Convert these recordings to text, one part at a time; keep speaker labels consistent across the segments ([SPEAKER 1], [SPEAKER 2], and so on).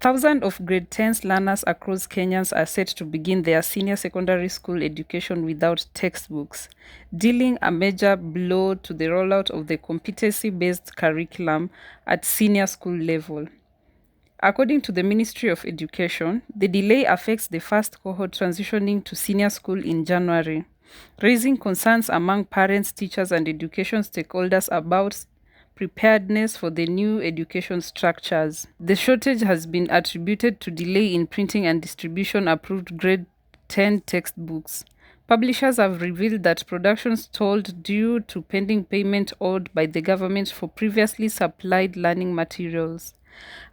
[SPEAKER 1] Thousands of grade 10 learners across Kenya are set to begin their senior secondary school education without textbooks, dealing a major blow to the rollout of the competency-based curriculum at senior school level. According to the Ministry of Education, the delay affects the first cohort transitioning to senior school in January, raising concerns among parents, teachers, and education stakeholders about preparedness for the new education structures. The shortage has been attributed to delay in printing and distribution approved grade 10 textbooks. Publishers have revealed that production stalled due to pending payment owed by the government for previously supplied learning materials.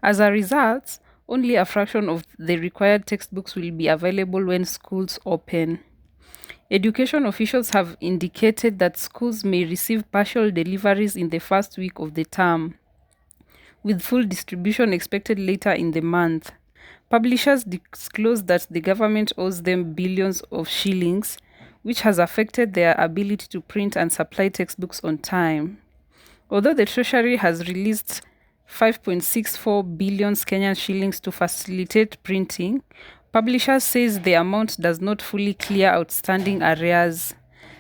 [SPEAKER 1] As a result, only a fraction of the required textbooks will be available when schools open. Education officials have indicated that schools may receive partial deliveries in the first week of the term, with full distribution expected later in the month. Publishers disclosed that the government owes them billions of shillings, which has affected their ability to print and supply textbooks on time. Although the Treasury has released 5.64 billion Kenyan shillings to facilitate printing, publishers says the amount does not fully clear outstanding arrears.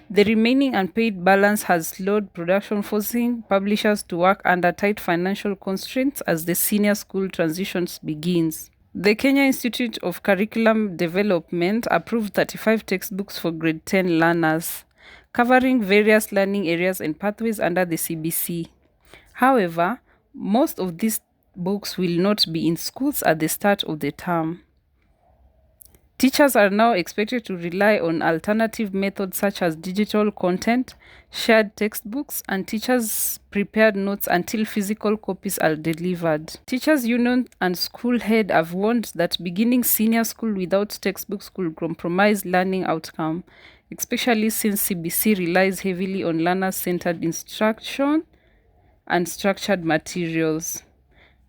[SPEAKER 1] The remaining unpaid balance has slowed production, forcing publishers to work under tight financial constraints as the senior school transitions begins. The Kenya Institute of Curriculum Development approved 35 textbooks for grade 10 learners, covering various learning areas and pathways under the CBC. However, most of these books will not be in schools at the start of the term. Teachers are now expected to rely on alternative methods such as digital content, shared textbooks, and teachers' prepared notes until physical copies are delivered. Teachers' union and school head have warned that beginning senior school without textbooks could compromise learning outcome, especially since CBC relies heavily on learner-centered instruction and structured materials.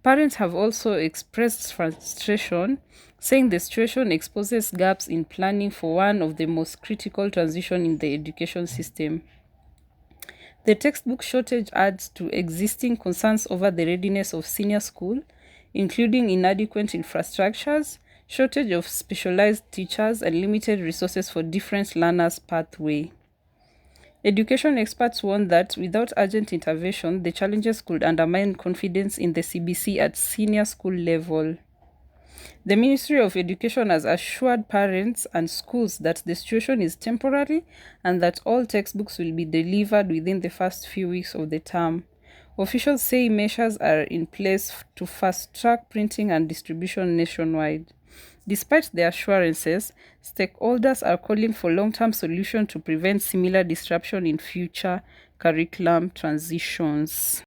[SPEAKER 1] Parents have also expressed frustration, saying the situation exposes gaps in planning for one of the most critical transitions in the education system. The textbook shortage adds to existing concerns over the readiness of senior school, including inadequate infrastructures, shortage of specialized teachers, and limited resources for different learners' pathway. Education experts warn that without urgent intervention, the challenges could undermine confidence in the CBC at senior school level. The Ministry of Education has assured parents and schools that the situation is temporary and that all textbooks will be delivered within the first few weeks of the term. Officials say measures are in place to fast-track printing and distribution nationwide. Despite the assurances, stakeholders are calling for long-term solutions to prevent similar disruption in future curriculum transitions.